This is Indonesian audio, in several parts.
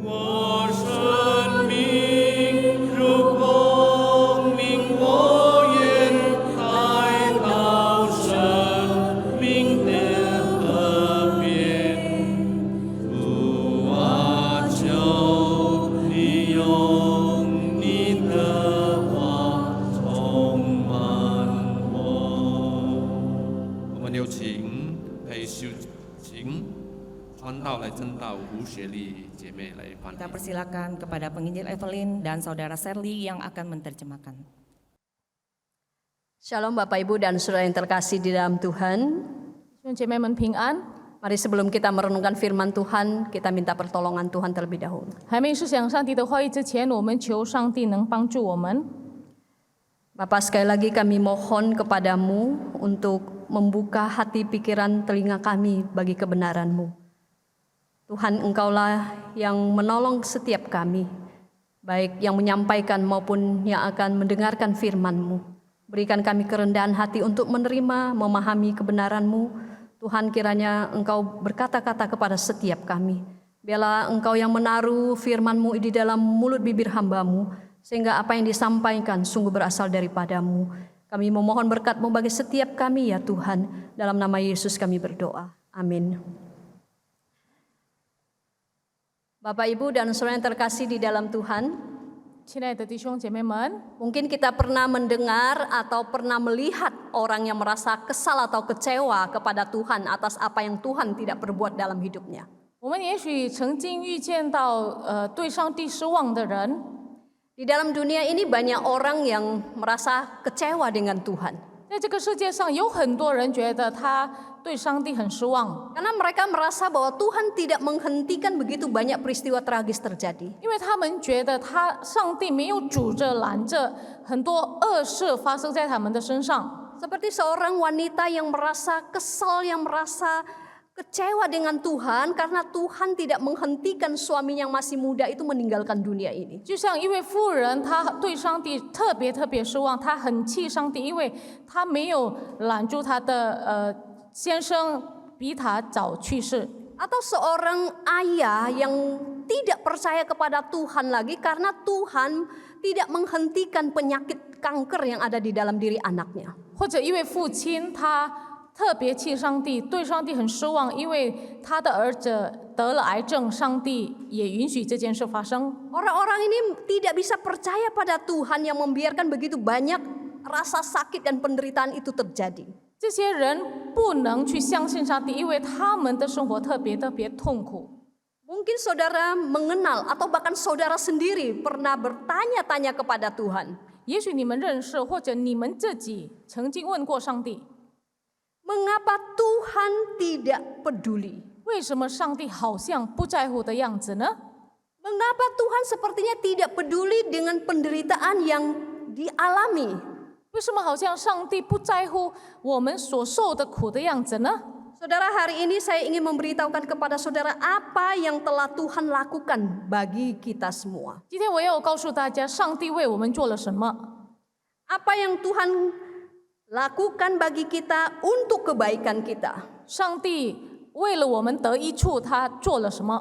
我生命如光明，我愿来到生命的河边。主啊，求你用你的话充满我。我们有请裴秀琴传道来正道吴雪莉姐妹来翻译。 Kita persilakan kepada penginjil Evelyn dan saudara Sherly yang akan menerjemahkan. Shalom Bapak Ibu dan Saudara yang terkasih di dalam Tuhan. 弟兄姐妹们平安。 Mari sebelum kita merenungkan firman Tuhan, kita minta pertolongan Tuhan terlebih dahulu. 还没思想上帝的话语之前，我们求上帝能帮助我们。 Bapak, sekali lagi kami mohon kepadamu untuk membuka hati, pikiran, telinga kami bagi kebenaran-Mu. Tuhan, Engkaulah yang menolong setiap kami, baik yang menyampaikan maupun yang akan mendengarkan firman-Mu. Berikan kami kerendahan hati untuk menerima, memahami kebenaran-Mu. Tuhan, kiranya Engkau berkata-kata kepada setiap kami. Biarlah Engkau yang menaruh firman-Mu di dalam mulut bibir hamba-Mu, sehingga apa yang disampaikan sungguh berasal daripada-Mu. Kami memohon berkat-Mu bagi setiap kami ya Tuhan. Dalam nama Yesus kami berdoa. Amin. Bapak, Ibu, dan Saudara yang terkasih di dalam Tuhan, 亲爱的弟兄姐妹们， mungkin kita pernah mendengar atau pernah melihat orang yang merasa kesal atau kecewa kepada Tuhan atas apa yang Tuhan tidak perbuat dalam hidupnya. 我们也许曾经遇见到对上帝失望的人。 Di dalam dunia ini banyak orang yang merasa kecewa dengan Tuhan. 在这个世界上，有很多人觉得他对上帝很失望， Karena mereka merasa bahwa Tuhan tidak menghentikan begitu banyak peristiwa tragis terjadi. 因为他们觉得上帝没有阻着拦着很多恶事发生在他们的身上。 Seperti seorang wanita yang merasa kesal, yang merasa kecewa dengan Tuhan karena Tuhan tidak menghentikan suami yang masih muda itu meninggalkan dunia ini. 就像一位妇人，她对上帝特别失望，她很气上帝，因为她没有拦住她的先生，比她早去世。 Atau seorang ayah yang tidak percaya kepada Tuhan lagi karena Tuhan tidak menghentikan penyakit kanker yang ada di dalam diri anaknya. 或者一位父亲，他特别气上帝，对上帝很失望，因为他的儿子得了癌症，上帝也允许这件事发生。 Orang-orang ini tidak bisa percaya pada Tuhan yang membiarkan begitu banyak rasa sakit dan penderitaan itu terjadi. 这些人不能去相信上帝，因为他们的生活特别痛苦。 Mungkin saudara mengenal atau bahkan saudara sendiri pernah bertanya-tanya kepada Tuhan. 也许你们认识，或者你们自己曾经问过上帝， Mengapa Tuhan tidak peduli? 为什么上帝好像不在乎的样子呢？ Mengapa Tuhan sepertinya tidak peduli dengan penderitaan yang dialami? 为什么好像上帝不在乎我们所受的苦的样子呢？ Saudara, hari ini saya ingin memberitahukan kepada saudara apa yang telah Tuhan lakukan bagi kita semua. 今天我要告诉大家，上帝为我们做了什么。 Apa yang Tuhan lakukan bagi kita untuk kebaikan kita. 上帝为了我们得益处，他做了什么？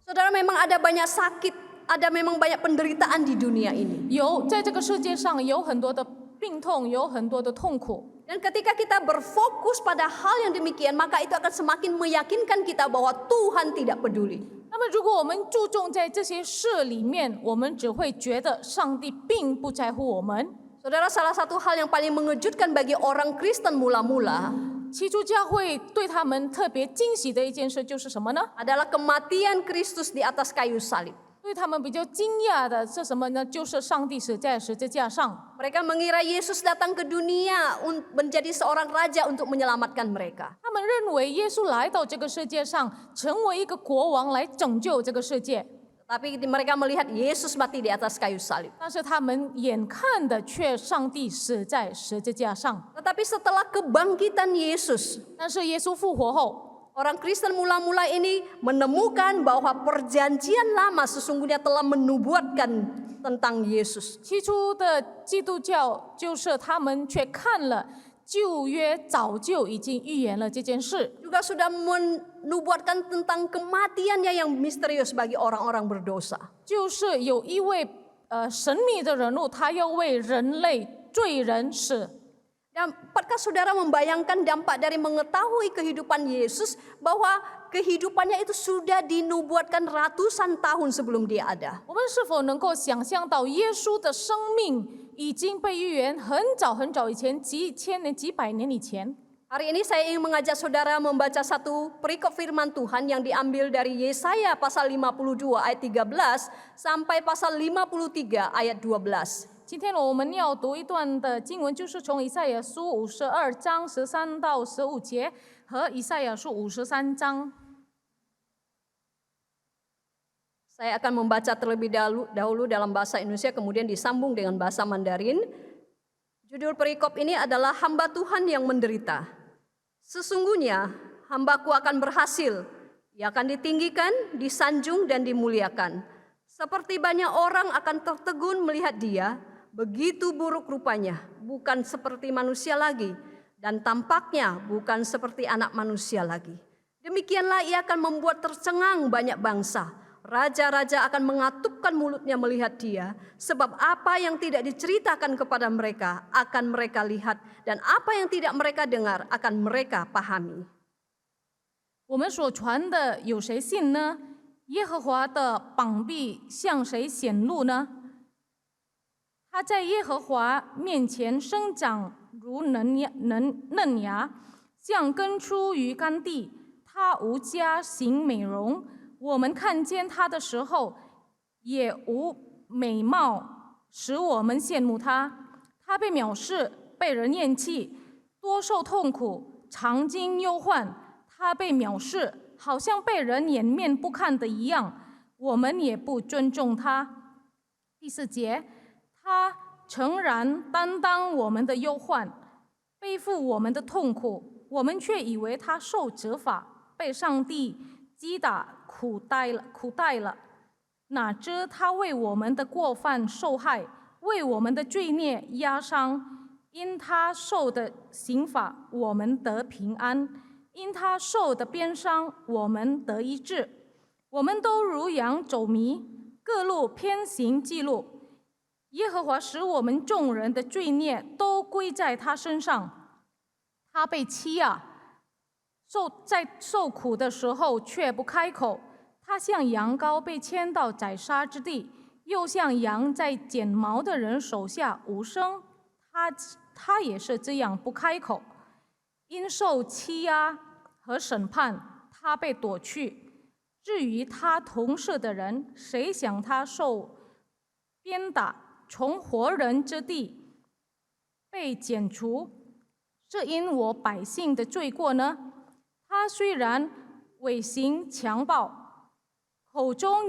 Saudara, memang ada banyak sakit, ada memang banyak penderitaan di dunia ini. 在这个世界上有很多的病痛，有很多的痛苦。 Dan ketika kita berfokus pada hal yang demikian, maka itu akan semakin meyakinkan kita bahwa Tuhan tidak peduli. 那么，如果我们注重在这些事里面，我们只会觉得上帝并不在乎我们。 Saudara, salah satu hal yang paling mengejutkan bagi orang Kristen mula-mula 基督教会对他们特别惊喜的一件事就是什么呢？ adalah kematian Kristus di atas kayu salib. 对他们比较惊讶的是什么呢？就是上帝死在十字架上。 Mereka mengira Yesus datang ke dunia menjadi seorang raja untuk menyelamatkan mereka. 他们认为耶稣来到这个世界上，成为一个国王来拯救这个世界。 Tapi mereka melihat Yesus mati di atas kayu salib. 但是他们眼看的却上帝死在十字架上。 Tetapi setelah kebangkitan Yesus, 但是耶稣复活后， orang Kristen mula-mula ini menemukan bahwa perjanjian lama sesungguhnya telah menubuatkan tentang Yesus. 起初的基督教就是他们却看了旧约早就已经预言了这件事， juga sudah menubuatkan tentang kematiannya yang misterius bagi orang-orang berdosa. 就是有一位神秘的人物，他要为人类罪人死。 Dapatkah saudara membayangkan dampak dari mengetahui kehidupan Yesus bahwa kehidupannya itu sudah dinubuatkan ratusan tahun sebelum dia ada? 我们是否能够想象到耶稣的生命已经被预言很早很早以前，几千年、几百年以前？ Hari ini saya ingin mengajak saudara membaca satu perikop firman Tuhan yang diambil dari Yesaya pasal 52 ayat 13 sampai pasal 53 ayat 12. 今天我们要读一段的经文，就是从以赛亚书52章13到15节和以赛亚书53章。 Saya akan membaca terlebih dahulu dalam bahasa Indonesia, kemudian disambung dengan bahasa Mandarin. Judul perikop ini adalah Hamba Tuhan yang menderita. Sesungguhnya hambaku akan berhasil, ia akan ditinggikan, disanjung dan dimuliakan. Seperti banyak orang akan tertegun melihat dia, begitu buruk rupanya, bukan seperti manusia lagi, dan tampaknya bukan seperti anak manusia lagi. Demikianlah ia akan membuat tercengang banyak bangsa. Raja-raja akan mengatupkan mulutnya melihat dia, sebab apa yang tidak diceritakan kepada mereka akan mereka lihat, dan apa yang tidak mereka dengar akan mereka pahami. 我们所传的有谁信呢？耶和华的膀臂向谁显露呢？他在耶和华面前生长如嫩芽，像根出于干地。他无家行美容，我们看见他的时候，也无美貌使我们羡慕他。他被藐视，被人厌弃，多受痛苦，常经忧患。他被藐视，好像被人掩面不看的一样，我们也不尊重他。第4节，他诚然担当我们的忧患，背负我们的痛苦，我们却以为他受责罚，被上帝击打苦待了。哪知他为我们的过犯受害，为我们的罪孽压伤。因他受的刑罚，我们得平安；因他受的鞭伤，我们得医治。我们都如羊走迷，各路偏行己路。耶和华使我们众人的罪孽都归在他身上。他被欺压，在受苦的时候却不开口。他像羊羔被牵到宰杀之地，又像羊在剪毛的人手下无声。他也是这样不开口。因受欺压和审判，他被夺去。至于他同事的人，谁想他受鞭打，从活人之地被剪除，是因我百姓的罪过呢？他虽然违行强暴，口中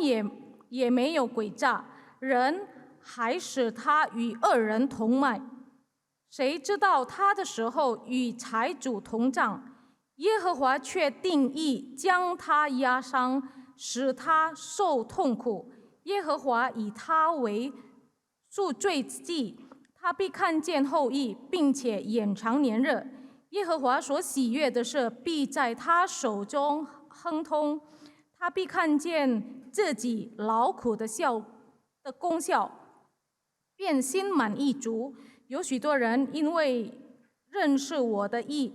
也没有诡诈，人还使他与恶人同卖。谁知道他的时候与财主同葬，耶和华却定义将他压伤，使他受痛苦。耶和华以他为赎罪祭，他必看见后裔，并且延长年日。耶和华所喜悦的事，必在他手中亨通。他必看见自己劳苦的功效，便心满意足。有许多人因为认识我的义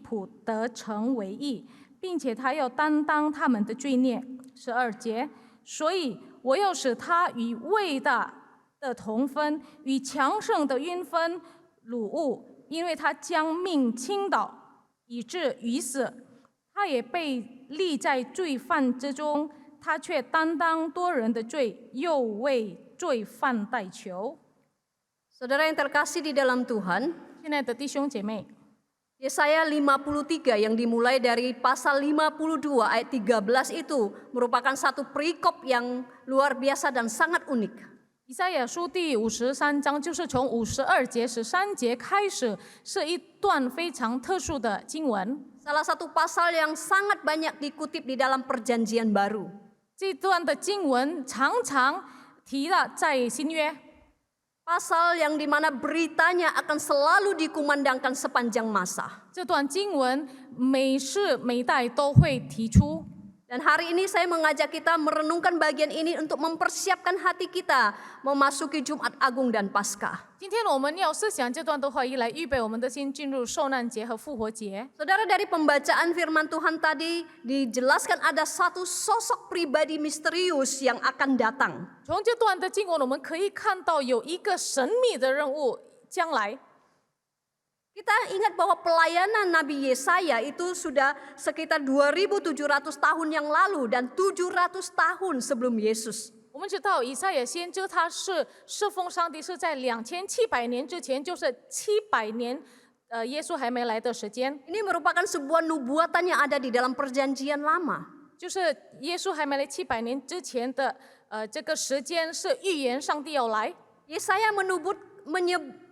谱得成为义，并且他要担当他们的罪孽。12节，所以我要使他与伟大的同分，与强盛的均分辱物，因为他将命倾倒，以致于死。他也被立在罪犯之中，他却担当多人的罪，又为罪犯代求。 Saudara yang terkasih di dalam Tuhan, 亲爱的弟兄姐妹， Yesaya 53 yang dimulai dari pasal 52 ayat 13 itu merupakan satu perikop yang luar biasa dan sangat unik. 以赛亚书第53章就是从52节13节开始，是一段非常特殊的经文。 Salah satu pasal yang sangat banyak dikutip di dalam Perjanjian Baru. 这段的经文常常提到在新约。Pasal yang dimana beritanya akan selalu dikumandangkan sepanjang masa. 这段经文每世每代都会提出。 Dan hari ini saya mengajak kita merenungkan bagian ini untuk mempersiapkan hati kita memasuki Jumat Agung dan Paskah. 今天我们要思想这段的话语，来预备我们的心进入受难节和复活节。 Saudara, dari pembacaan firman Tuhan tadi dijelaskan ada satu sosok pribadi misterius yang akan datang. 从这段的经文，我们可以看到有一个神秘的人物将来。 Kita ingat bahwa pelayanan Nabi Yesaya itu sudah sekitar 2700 tahun yang lalu dan 700 tahun sebelum Yesus. 我们知道以赛亚先知他是侍奉上帝是在2700年之前，就是700年，耶稣还没来的时间， Ini merupakan sebuah nubuatan yang ada di dalam perjanjian lama. 就是耶稣还没来700年之前的这个时间是预言上帝要来。 Yesaya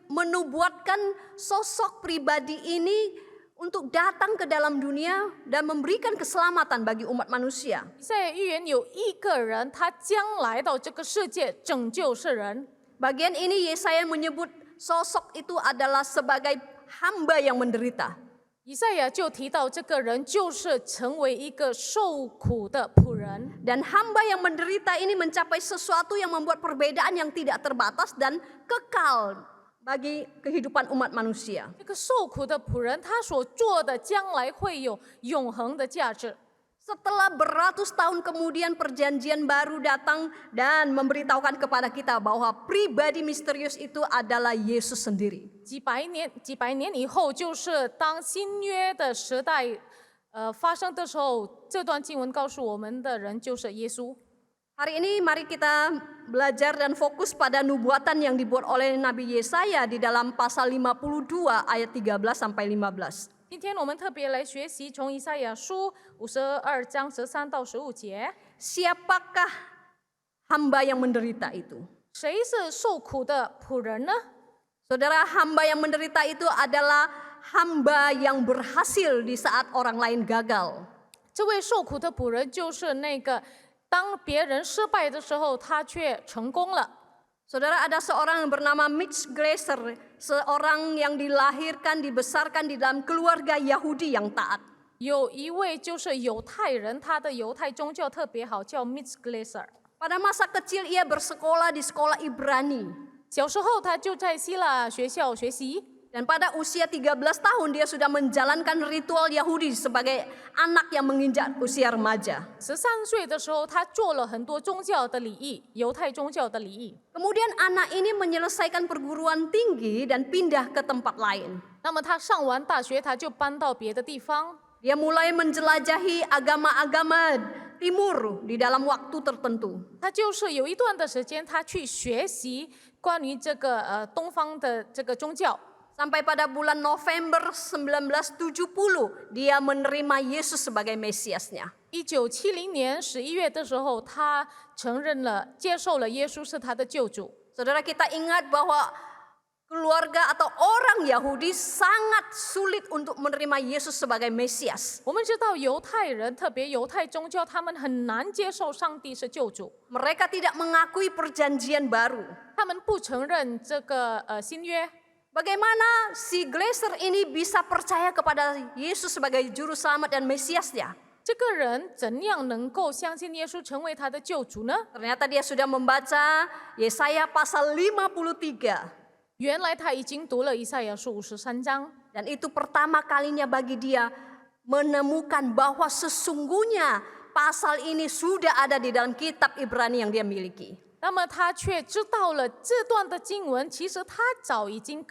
menubuatkan sosok pribadi ini untuk datang ke dalam dunia dan memberikan keselamatan bagi umat manusia. 以赛亚预言有一个人，他将来到这个世界拯救世人。 Bagian ini Yesaya menyebut sosok itu adalah sebagai hamba yang menderita. 以赛亚就提到这个人就是成为一个受苦的仆人， Dan hamba yang menderita ini mencapai sesuatu yang membuat perbedaan yang tidak terbatas dan kekal bagi kehidupan umat manusia. 这个受苦的仆人他所做的将来会有永恒的价值。 Setelah beratus tahun kemudian perjanjian baru datang dan memberitahukan kepada kita bahwa pribadi misterius itu adalah Yesus sendiri. 几百年以后，就是当新约的时代发生的时候，这段经文告诉我们的人就是耶稣。 Hari ini mari kita belajar dan fokus pada nubuatan yang dibuat oleh Nabi Yesaya di dalam pasal 52 ayat 13 sampai 15. 今天我们特别来学习从以赛亚书52章13到15节， Siapakah hamba yang menderita itu? 谁是受苦的仆人呢？ Saudara, hamba yang menderita itu adalah hamba yang berhasil di saat orang lain gagal. 这位受苦的仆人就是那个当别人失败的时候，他却成功了。 Saudara, ada seorang yang bernama Mitch Glaser, seorang yang dilahirkan, dibesarkan di dalam keluarga Yahudi yang taat. 有一位就是犹太人，他的犹太宗教特别好，叫 Mitch Glaser。 Pada masa kecil ia bersekolah di sekolah Ibrani. 小时候他就在希腊学校学习， Dan pada usia 13 tahun dia sudah menjalankan ritual Yahudi sebagai anak yang menginjak usia remaja. 13岁的时候，他做了很多宗教的礼仪，犹太宗教的礼仪。 Kemudian anak ini menyelesaikan perguruan tinggi dan pindah ke tempat lain. 那么他上完大学，他就搬到别的地方， Dia mulai menjelajahi agama-agama timur di dalam waktu tertentu. 他就是有一段的时间，他去学习关于这个东方的这个宗教。 Sampai pada bulan November 1970 dia menerima Yesus sebagai Mesiasnya. 1970年11月的时候，他承认了、接受了耶稣是他的救主。 Saudara, kita ingat bahwa keluarga atau orang Yahudi sangat sulit untuk menerima Yesus sebagai Mesias. 我们知道犹太人，特别犹太宗教，他们很难接受上帝是救主， Mereka tidak mengakui perjanjian baru. 他们不承认这个新约。 Bagaimana si Glaser ini bisa percaya kepada Yesus sebagai juru selamat dan Mesiasnya? 这个人怎样能够相信耶稣成为他的救主呢？ Ternyata dia sudah membaca Yesaya pasal 53. 原来他已经读了以赛亚书53章， Dan itu pertama kalinya bagi dia menemukan bahwa sesungguhnya pasal ini sudah ada di dalam kitab Ibrani yang dia miliki. 那么他却知道了这段的经文，其实他早已经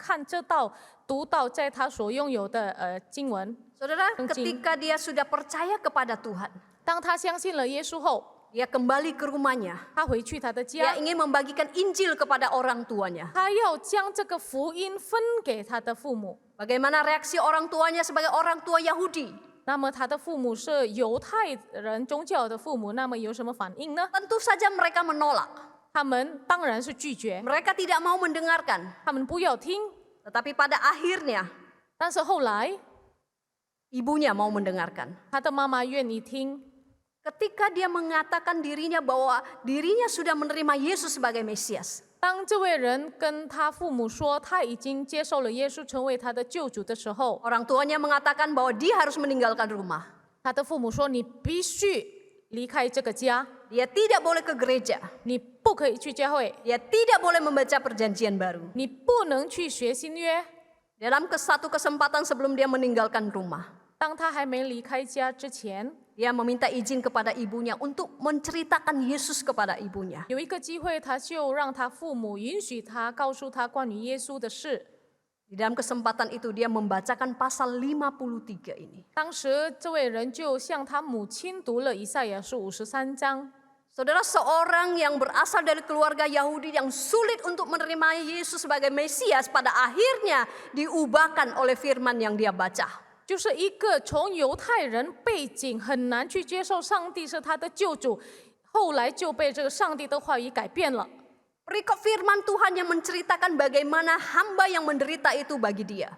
读到在他所拥有的经文。 Saudara, ketika dia sudah percaya kepada Tuhan, 当他相信了耶稣后， dia kembali ke rumahnya. 他回去他的 Dia 家， ingin membagikan Injil kepada orang tuanya. 他要将这个福音分给他的父母。 Bagaimana reaksi orang tuanya sebagai orang tua Yahudi? 那么他的父母是犹太人宗教的父母，那么有什么反应呢？ Tentu saja mereka menolak. 他们当然是拒绝， Mereka tidak mau mendengarkan. 他们不要听。 Tetapi pada akhirnya 但是后来， ibunya mau mendengarkan. 他的妈妈愿意听。 Ketika dia mengatakan dirinya bahwa dirinya sudah menerima Yesus sebagai Mesias. 当这位人跟他父母说他已经接受了耶稣成为他的救主的时候， orang tuanya mengatakan bahwa dia harus meninggalkan rumah. 他的父母说你必须离开这个家， Dia tidak boleh ke gereja. 你不可以去教会， Dia tidak boleh membaca perjanjian baru. 你不能去学新约。 Dalam satu kesempatan sebelum dia meninggalkan rumah, 当他还没离开家之前， dia meminta izin kepada ibunya untuk menceritakan Yesus kepada ibunya. 有一个机会，他就让他父母允许他告诉他关于耶稣的事。 Di dalam kesempatan itu dia membacakan pasal 53 ini. 当时这位人就向他母亲读了以赛亚书53章。 Saudara, seorang yang berasal dari keluarga Yahudi yang sulit untuk menerima Yesus sebagai Mesias pada akhirnya diubahkan oleh firman yang dia baca. 就是一个从犹太人背景很难去接受上帝是他的救主，后来就被这个上帝的话语改变了。 Perikop firman Tuhan yang menceritakan bagaimana hamba yang menderita itu bagi dia.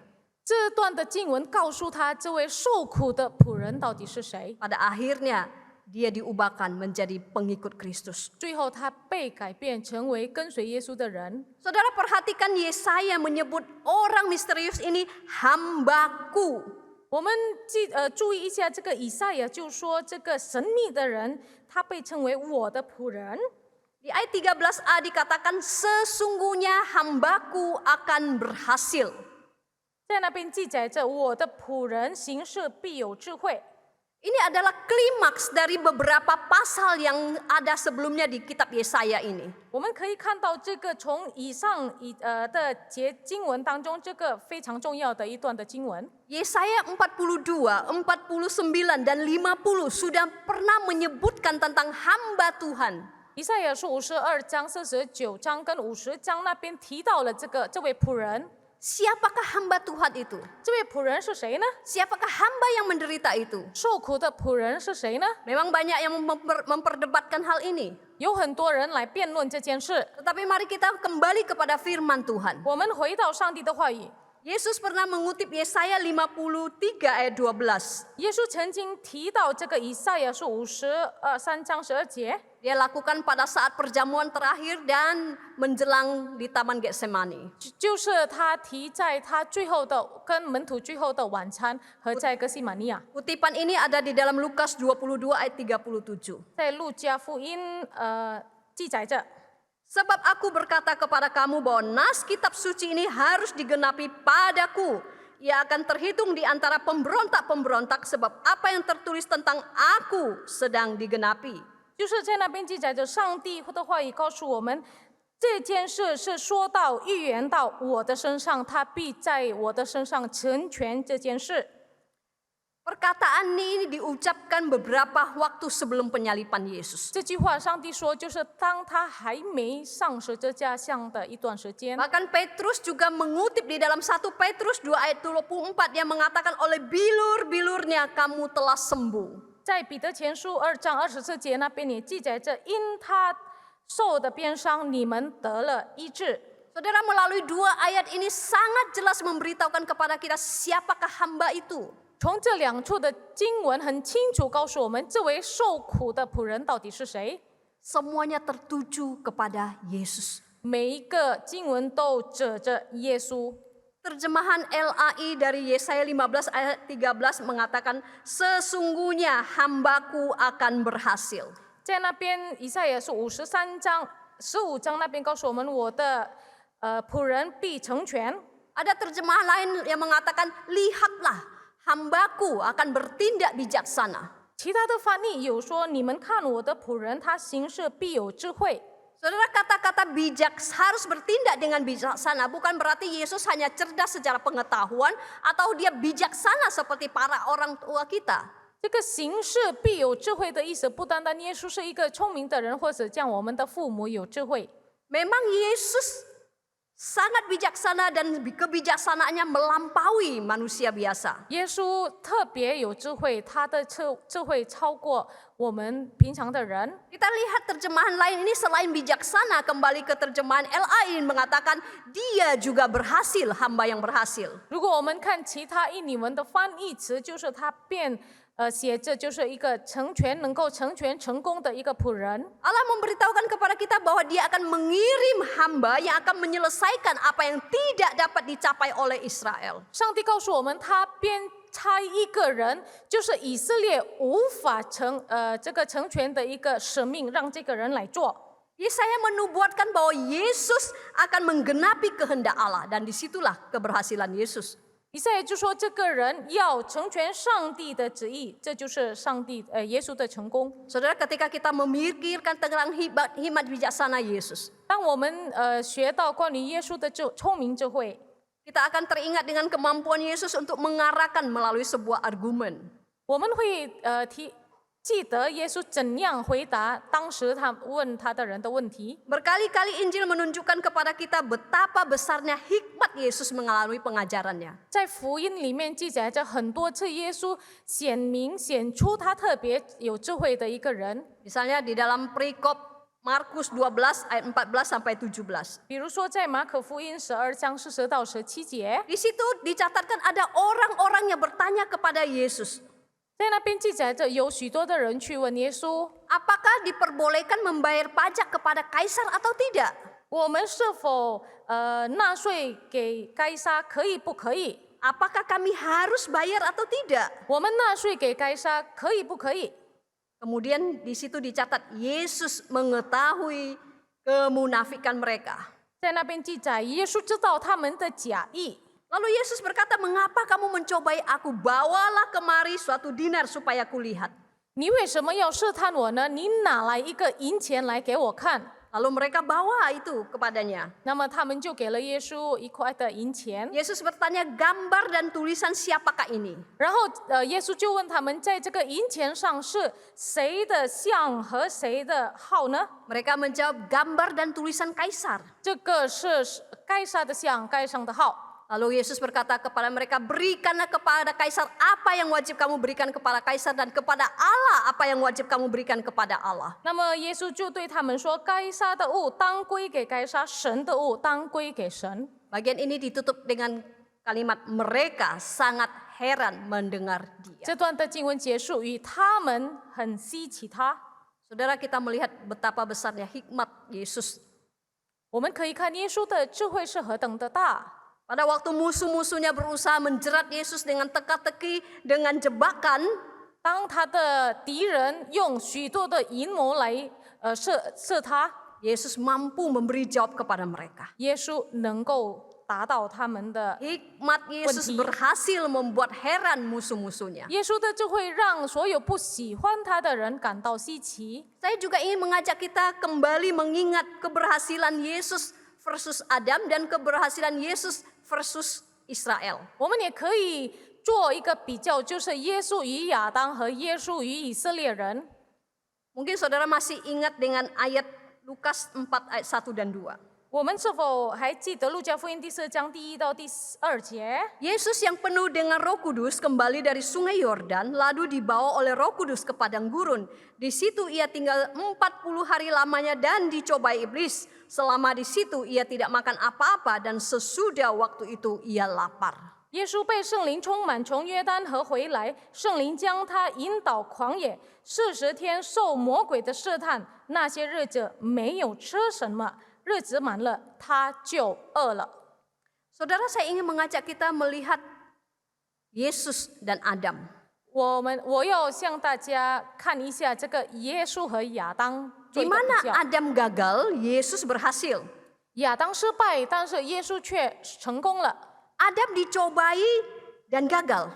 这段的经文告诉他，这位受苦的仆人到底是谁。 Pada akhirnya dia diubahkan menjadi pengikut Kristus. 最后他被改变成为跟随耶稣的人。 Saudara, perhatikan Yesaya menyebut orang misterius ini hambaku. 我们注意一下这个以赛亚就说这个神秘的人，他被称为我的仆人。 Di ayat 13a dikatakan sesungguhnya hambaku akan berhasil. 在那边记载着我的仆人行事必有智慧。 Ini adalah klimaks dari beberapa pasal yang ada sebelumnya di kitab Yesaya ini. 我们可以看到这个从以上的经文当中，这个非常重要的一段的经文。 Yesaya 42, 49 dan 50 sudah pernah menyebutkan tentang hamba Tuhan. 以赛亚书52章、49章跟50章那边提到了这位仆人。 Siapakah hamba Tuhan itu? 这位仆人是谁呢？ Siapakah hamba yang menderita itu? 受苦的仆人是谁呢？ Memang banyak yang memperdebatkan hal ini. 有很多人来辩论这件事。 Tetapi mari kita kembali kepada firman Tuhan. 我们回到上帝的话语。 Yesus pernah mengutip Yesaya 53 ayat 12. 耶稣曾经提到这个以赛亚书53章12节。 Dia lakukan pada saat perjamuan terakhir dan menjelang di Taman Getsemani. 就是他提在他最后的跟门徒最后的晚餐和在哥西玛尼亚。 Kutipan ini ada di dalam Lukas 22 ayat 37. 在路加福音记载着。 Sebab aku berkata kepada kamu bahwa nas kitab suci ini harus digenapi padaku. Ia akan terhitung di antara pemberontak-pemberontak sebab apa yang tertulis tentang aku sedang digenapi. 就是在那边记载着上帝的话语告诉我们，这件事是说到预言到我的身上，他必在我的身上成全这件事。 Perkataan ini diucapkan beberapa waktu sebelum penyaliban Yesus. 这句话上帝说，就是当他还没上十字架上的一段时间。 Bahkan Petrus juga mengutip di dalam 1 Petrus 2 ayat 24 yang mengatakan oleh bilur-bilurnya kamu telah sembuh. 在彼得前书2章24节那边也记载着，因他受的鞭伤，你们得了医治。 Saudara, melalui 2 ayat ini sangat jelas memberitahukan kepada kita siapakah hamba itu. 从这两处的经文很清楚告诉我们，这位受苦的仆人到底是谁。 Semuanya tertuju kepada Yesus. 每一个经文都指着耶稣。 Terjemahan LAI dari Yesaya 15 ayat 13 mengatakan sesungguhnya hambaku akan berhasil. 在那边以赛亚书53章、15章那边告诉我们，我的仆人必成全。 Ada terjemahan lain yang mengatakan lihatlah hambaku akan bertindak bijaksana. 其他的翻译有说，你们看我的仆人，他行事必有智慧。 Saudara, kata-kata bijak harus bertindak dengan bijaksana bukan berarti Yesus hanya cerdas secara pengetahuan atau dia bijaksana seperti para orang tua kita. 这个行事必有智慧的意思，不单单耶稣是一个聪明的人，或者像我们的父母有智慧。 Memang Yesus sangat bijaksana dan kebijaksanaannya melampaui manusia biasa. 耶稣特别有智慧，他的智慧超过我们平常的人。 Kita lihat terjemahan lain ini selain bijaksana, kembali ke terjemahan LAI mengatakan dia juga berhasil, hamba yang berhasil. 如果我们看其他印尼文的翻译词，就是他变写着就是一个能够成全成功的一个仆人。 Allah memberitahukan kepada kita bahwa Dia akan mengirim hamba yang akan menyelesaikan apa yang tidak dapat dicapai oleh Israel. 上帝告诉我们，他编差一个人，就是以色列无法这个成全的一个使命，让这个人来做。 Yesaya menubuatkan bahwa Yesus akan menggenapi kehendak Allah dan disitulah keberhasilan Yesus. 以赛亚就说，这个人要成全上帝的旨意，这就是耶稣的成功。 Saudara, ketika kita memikirkan tentang hikmat bijaksana Yesus, 当我们学到关于耶稣的聪明智慧， kita akan teringat dengan kemampuan Yesus untuk mengarahkan melalui sebuah argumen. 我们会记得耶稣怎样回答当时他问他的人的问题。 Berkali-kali Injil menunjukkan kepada kita betapa besarnya hikmat Yesus melalui pengajarannya. 在福音里面记载着很多次，耶稣显出他特别有智慧的一个人。 Misalnya di dalam perikop Markus 12 ayat 14 sampai 17. 比如说，在马可福音12章40到17节， Di situ dicatatkan ada orang-orang yang bertanya kepada Yesus, 在那边记载着有许多的人去问耶稣： apakah diperbolehkan membayar pajak kepada kaisar atau tidak? 我们是否纳税给该撒，可以不可以？ Apakah kami harus bayar atau tidak? 我们纳税给该撒，可以不可以？ Kemudian di situ dicatat Yesus mengetahui kemunafikan mereka. 在那边记载，耶稣知道他们的假意。 Lalu Yesus berkata, mengapa kamu mencobai aku? Bawalah kemari suatu dinar supaya kulihat. 你为什么要试探我呢？你拿来一个银钱来给我看。 Lalu mereka bawa itu kepadanya. 那么他们就给了耶稣1块的银钱。 Yesus bertanya, gambar dan tulisan siapakah ini? 然后耶稣就问他们，在这个银钱上是谁的像和谁的号呢？ Mereka menjawab, gambar dan tulisan kaisar. 这个是该撒的像，该上的号。 Lalu Yesus berkata kepada mereka, berikanlah kepada kaisar apa yang wajib kamu berikan kepada kaisar, dan kepada Allah apa yang wajib kamu berikan kepada Allah. 那么耶稣就对他们说：“该撒的物当归给该撒，神的物当归给神。” Bagian ini ditutup dengan kalimat mereka sangat heran mendengar dia. 这段的经文结束于他们很稀奇他。 Saudara, kita melihat betapa besarnya hikmat Yesus. 我们可以看耶稣的智慧是何等的大。 Pada waktu musuh-musuhnya berusaha menjerat Yesus dengan teka-teki, dengan jebakan, 当他的敌人用许多的阴谋来射他， Yesus mampu memberi jawab kepada mereka. 耶稣能够达到他们的。 Hikmat Yesus berhasil membuat heran musuh-musuhnya. 耶稣的智慧让所有不喜欢他的人感到稀奇。 Saya juga ingin mengajak kita kembali mengingat keberhasilan Yesus versus Adam dan keberhasilan Yesus versus Israel. 我们也可以做一个比较，就是耶稣与亚当和耶稣与以色列人。 Mungkin saudara masih ingat dengan ayat Lukas 4 ayat 1 dan 2. 我们是否还记得路加福音第4章第1到第2节？ Yesus yang penuh dengan Roh Kudus kembali dari sungai Yordan, lalu dibawa oleh Roh Kudus ke padang gurun. Di situ ia tinggal 40 hari lamanya dan dicobai iblis. Selama di situ ia tidak makan apa-apa dan sesudah waktu itu ia lapar. 耶稣被圣灵充满，从约旦河回来，圣灵将他引导狂野，40天受魔鬼的试探。那些日子没有吃什么，日子满了，他就饿了。 Saudara, saya ingin mengajak kita melihat Yesus dan Adam. 我要向大家看一下这个耶稣和亚当做 Di 一个 mana 比较。 Adam gagal, Yesus berhasil. 亚当失败，但是耶稣却成功了。 Adam dicobai dan gagal.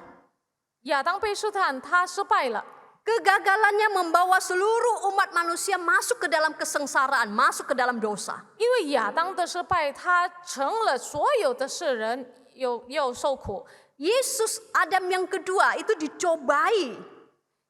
亚当被试探，他失败了。 Kegagalannya membawa seluruh umat manusia masuk ke dalam kesengsaraan, masuk ke dalam dosa. 因为亚当的失败，他成了所有的世人要受苦。 Yesus Adam yang kedua itu dicobai,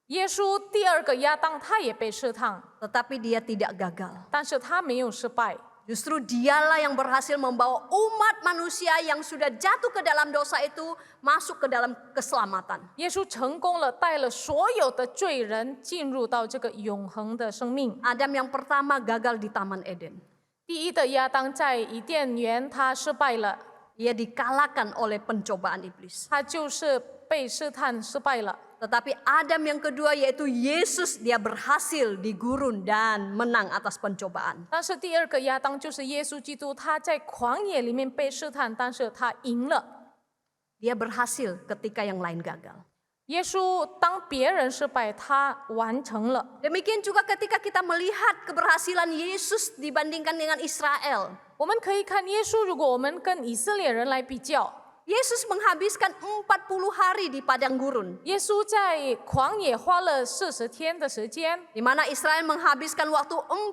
耶稣第二个亚当，他也被试探， tetapi dia tidak gagal. 但是他没有失败。 Justru dialah yang berhasil membawa umat manusia yang sudah jatuh ke dalam dosa itu masuk ke dalam keselamatan. 耶稣成功了，带了所有的罪人进入到这个永恒的生命。 Adam yang pertama gagal di Taman Eden. 第一的亚当在伊甸园，他失败了， Ia dikalahkan oleh pencobaan iblis. 他就是被试探失败了。Tetapi Adam yang kedua yaitu Yesus, dia berhasil di gurun dan menang atas pencobaan. 但是第二个亚当就是耶稣基督，他在旷野里面被试探，但是他赢了。 Dia berhasil ketika yang lain gagal. 耶稣当别人失败，他完成了。 Demikian juga ketika kita melihat keberhasilan Yesus dibandingkan dengan Israel. 我们可以看耶稣，如果我们跟以色列人来比较， Yesus menghabiskan 40 hari di padang gurun. 耶稣在旷野花了40天的时间， Di mana Israel menghabiskan waktu 40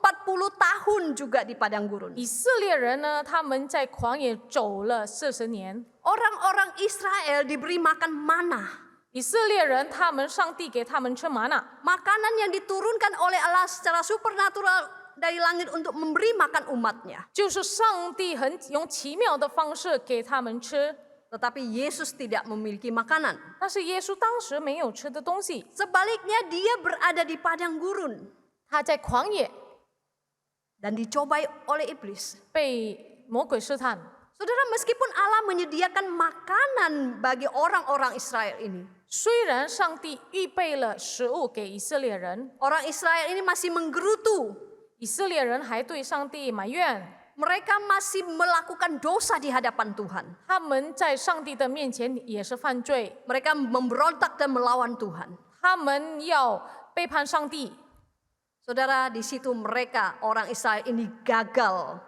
tahun juga di padang gurun. 以色列人呢，他们在旷野走了40年。 Orang-orang Israel diberi makan mana. 以色列人，他们上帝给他们吃玛纳， Makanan yang diturunkan oleh Allah secara supernatural dari langit untuk memberi makan umatnya. 就是上帝用奇妙的方式给他们吃。 Tetapi Yesus tidak memiliki makanan. 但是耶稣当时没有吃的东西， Sebaliknya dia berada di padang gurun 他在旷野 dan dicobai oleh iblis. 被魔鬼试探。 Saudara, meskipun Allah menyediakan makanan bagi orang-orang Israel ini, 虽然上帝预备了食物给以色列人， orang Israel ini masih menggerutu. 以色列人还对上帝埋怨， Mereka masih melakukan dosa di hadapan Tuhan. 他们在上帝的面前也是犯罪， Mereka memberontak dan melawan Tuhan. 他们要背叛上帝。 Saudara, di situ mereka, orang Israel ini gagal.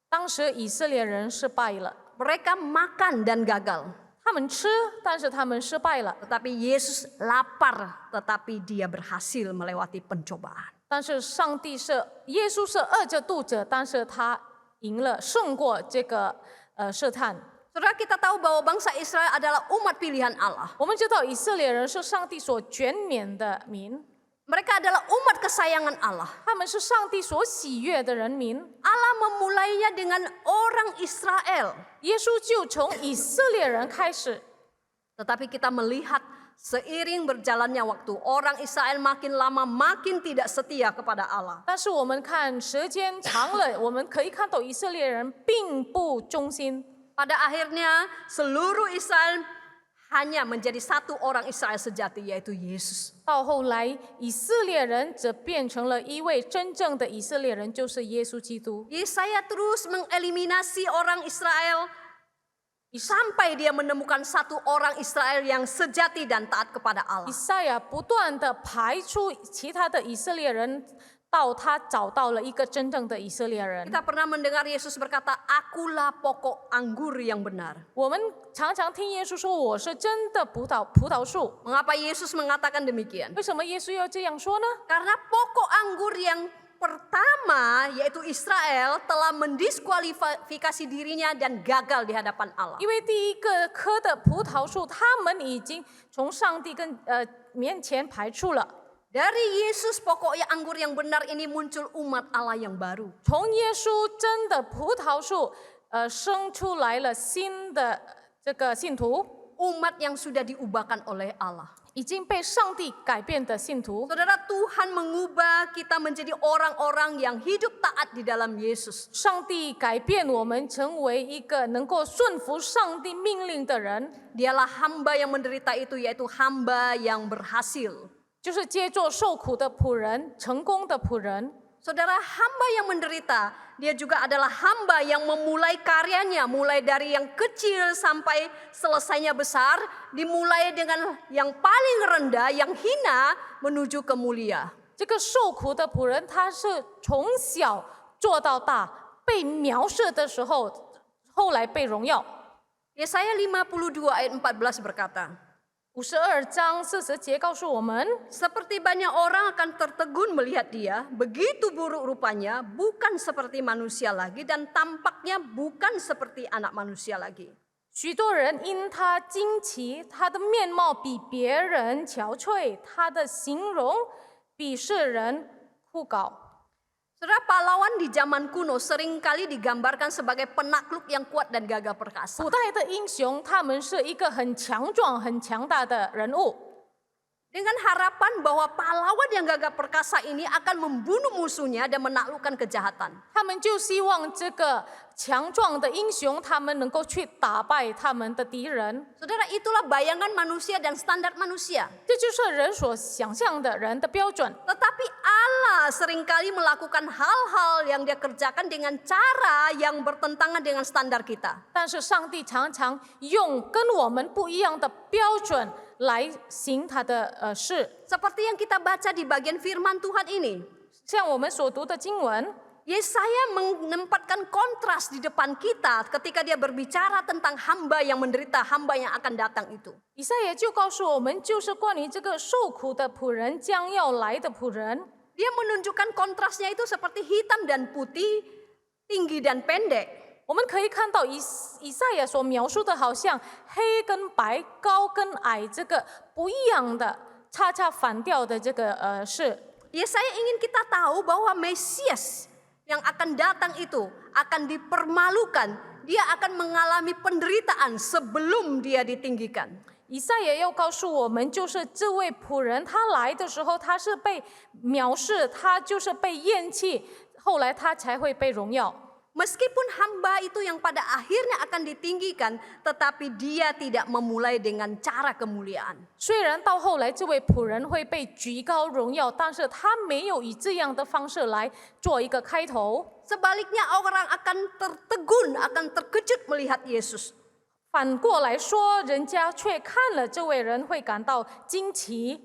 当时以色列人失败了， Mereka makan dan gagal. 他们吃，但是他们失败了。 Tetapi Yesus lapar, tetapi dia berhasil melewati pencobaan. 但是上帝是耶稣是饿着肚子，但是他赢了，胜过这个试探。 Saudara, kita tahu bahwa bangsa Israel adalah umat pilihan Allah. 我们知道以色列人是上帝所拣免的民， Mereka adalah umat kesayangan Allah. 他们是上帝所喜悦的人民。 Allah memulainya dengan orang Israel. 耶稣就从以色列人开始， Tetapi kita melihat seiring berjalannya waktu, orang Israel makin lama makin tidak setia kepada Allah. 但是我们看时间长了，我们可以看到以色列人并不忠心。 Pada akhirnya seluruh Israel hanya menjadi satu orang Israel sejati, yaitu Yesus. 到后来，以色列人则变成了一位真正的以色列人，就是耶稣基督。 Yesaya terus mengeliminasi orang Israel sampai dia menemukan satu orang Israel yang sejati dan taat kepada 以 Allah. 赛亚不断的排除其他的以色列人，到他找到了一个真正的以色列人。 Kita pernah mendengar Yesus berkata, "Akulah pokok anggur yang benar." 我们常常听耶稣说：“我是真的葡萄树。 Mengapa Yesus mengatakan demikian? ”为什么耶稣要这样说呢？ Karena pokok anggur yang pertama yaitu Israel telah mendiskualifikasi dirinya dan gagal di hadapan Allah. 因为第一个棵的葡萄树，他们已经从上帝面前排除了。 Dari Yesus pokok anggur yang benar ini muncul umat Allah yang baru. 从耶稣真的葡萄树，生出来了新的这个信徒， Umat yang sudah diubahkan oleh Allah. 已经被上帝改变的信徒。 Saudara, Tuhan mengubah kita menjadi orang-orang yang hidup taat di dalam Yesus. 上帝改变我们成为一个能够顺服上帝命令的人， Dialah hamba yang menderita itu, yaitu hamba yang berhasil. 就是接受受苦的仆人，成功的仆人。 Saudara, hamba yang menderita, dia juga adalah hamba yang memulai karyanya, mulai dari yang kecil sampai selesainya besar, dimulai dengan yang paling rendah, yang hina, menuju ke mulia. 这个受苦的仆人，他是从小做到大，被描述的时候，后来被荣耀。 Yesaya 52 ayat 14 berkata, 52章40节告诉我们， seperti banyak orang akan tertegun melihat dia, begitu buruk rupanya, bukan seperti manusia lagi, dan tampaknya bukan seperti anak manusia lagi. 许多人因他惊奇，他的面貌比别人憔悴，他的形容比世人枯槁。 Saudara, pahlawan di zaman kuno seringkali digambarkan sebagai penakluk yang kuat dan gagah perkasa. 古代的英雄，他们是一个很强壮、很强大的人物。Dengan harapan bahwa pahlawan yang gagah perkasa ini akan membunuh musuhnya dan menaklukkan kejahatan. 他们就希望这个强壮的英雄，他们能够去打败他们的敌人。 Saudara, itulah bayangan manusia dan standar manusia. 这就是人所想象的人的标准。 Tetapi Allah seringkali melakukan hal-hal yang dia kerjakan dengan cara yang bertentangan dengan standar kita. 但是上帝常常用跟我们不一样的标准来行他的事， Seperti yang kita baca di bagian firman Tuhan ini. 像我们所读的经文， Yesaya menempatkan kontras di depan kita ketika dia berbicara tentang hamba yang menderita, hamba yang akan datang itu. 以赛亚就告诉我们，就是关于这个受苦的仆人将要来的仆人。 Dia menunjukkan kontrasnya itu seperti hitam dan putih, tinggi dan pendek. 我们可以看到以赛亚所描述的，好像黑跟白、高跟矮这个不一样的，恰恰反调的这个事。 Yesaya ingin kita tahu bahwa Mesias yang akan datang itu akan dipermalukan. Dia akan mengalami penderitaan sebelum dia ditinggikan. 以赛亚要告诉我们，就是这位仆人他来的时候，他是被藐视，他就是被厌弃，后来他才会被荣耀。 Meskipun hamba itu yang pada akhirnya akan ditinggikan, tetapi dia tidak memulai dengan cara kemuliaan. 虽然到后来这位仆人会被举高荣耀，但是他没有以这样的方式来做一个开头。 Sebaliknya orang akan tertegun, akan terkejut melihat Yesus. 反过来说，人家却看了这位人会感到惊奇。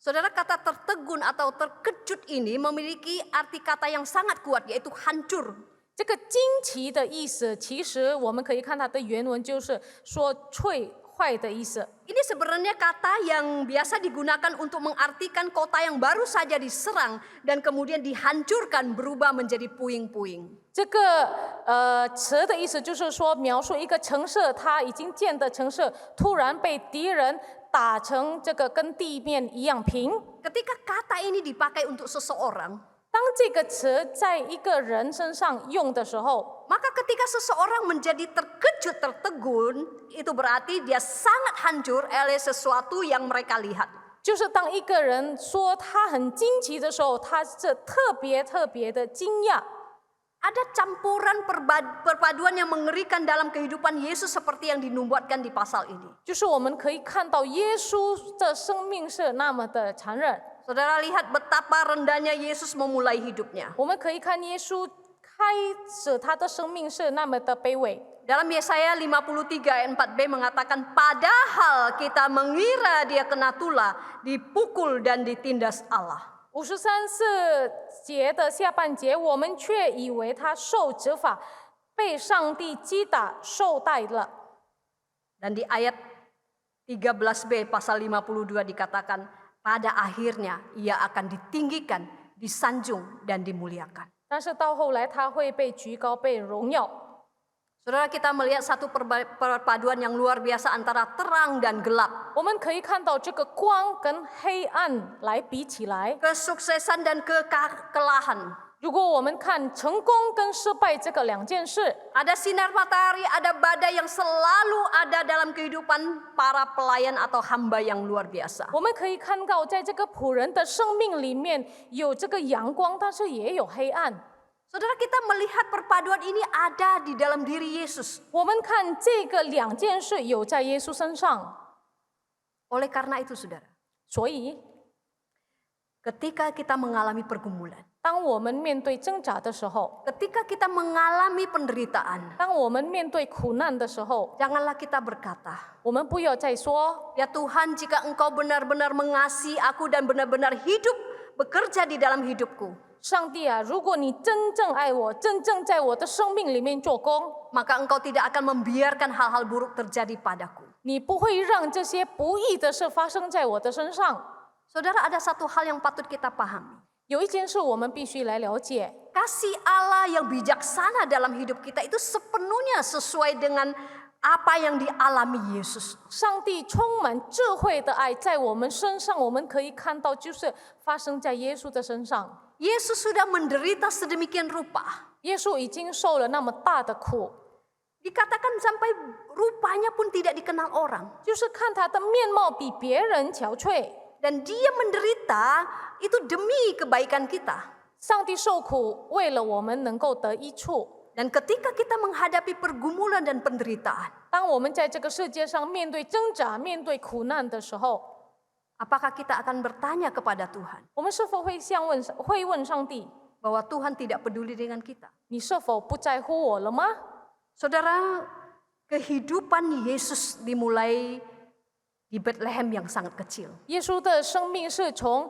Saudara, kata tertegun atau terkejut ini memiliki arti kata yang sangat kuat, yaitu hancur. 这个惊奇的意思，其实我们可以看它的原文，就是说脆坏的意思。 Ini sebenarnya kata yang biasa digunakan untuk mengartikan kota yang baru saja diserang dan kemudian dihancurkan berubah menjadi puing-puing. 这个词的意思就是说，描述一个城市，它已经建的城市，突然被敌人打成这个跟地面一样平。 Ketika kata ini dipakai untuk seseorang, 当这个词在一个人身上用的时候， maka ketika seseorang menjadi terkejut, tertegun, itu berarti dia sangat hancur oleh sesuatu yang mereka lihat. 就是当一个人说他很惊奇的时候，他是特别的惊讶。 Ada campuran perpaduan yang mengerikan dalam kehidupan Yesus seperti yang dinubuatkan di pasal ini. 就是我们可以看到耶稣的生命是那么的残忍。 Saudara lihat betapa rendahnya Yesus memulai hidupnya. 我们可以看耶稣开始他的生命是那么的卑微。 Dalam Yesaya 53 ayat 4b mengatakan, padahal kita mengira dia kena tulah, dipukul dan ditindas Allah. 53节的下半节，我们却以为他受责罚，被上帝击打，受待了。 Dan di ayat 13b pasal 52 dikatakan, pada akhirnya ia akan ditinggikan, disanjung dan dimuliakan. 但是到后来他会被举高，被荣耀。 Saudara, kita melihat satu perpaduan yang luar biasa antara terang dan gelap. 我们可以看到这个光跟黑暗来比起来， Kesuksesan dan kekalahan. 如果我们看成功跟失败这个两件事， Ada sinar matahari, ada badai yang selalu ada dalam kehidupan para pelayan atau hamba yang luar biasa. 我们可以看到在这个仆人的生命里面有这个阳光，但是也有黑暗。 Saudara, kita melihat perpaduan ini ada di dalam diri Yesus. 我们看这个两件事有在耶稣身上， Oleh karena itu, saudara, 所以 ketika kita mengalami pergumulan, 当我们面对挣扎的时候， ketika kita mengalami penderitaan, 当我们面对苦难的时候， janganlah kita berkata, 我们不要再说 ya Tuhan, jika Engkau benar-benar mengasihi aku dan benar-benar hidup bekerja di dalam hidupku, 上帝啊，如果你真正爱我，真正在我的生命里面做工， maka Engkau tidak akan membiarkan hal-hal buruk terjadi padaku. 你不会让这些不义的事发生在我的身上。 Saudara, ada satu hal yang patut kita pahami. 有一件事我们必须来了解， Kasih Allah yang bijaksana dalam hidup kita itu sepenuhnya sesuai dengan apa yang dialami Yesus. 上帝充满智慧的爱在我们身上，我们可以看到，就是发生在耶稣的身上。 Yesus sudah menderita sedemikian rupa. 耶稣已经受了那么大的苦， Dikatakan sampai rupanya pun tidak dikenal orang. 就是看他的面貌比别人憔悴。Dan dia menderita itu demi kebaikan kita. 上帝受苦，为了我们能够得益处。 Dan ketika kita menghadapi pergumulan dan penderitaan, 当我们在这个世界上面对挣扎、面对苦难的时候， apakah kita akan bertanya kepada Tuhan 我们是否会问上帝： bahwa Tuhan tidak peduli dengan kita? 你是否不在乎我了吗？ Saudara, kehidupan Yesus dimulai di Bethlehem yang sangat kecil. 耶稣的生命是从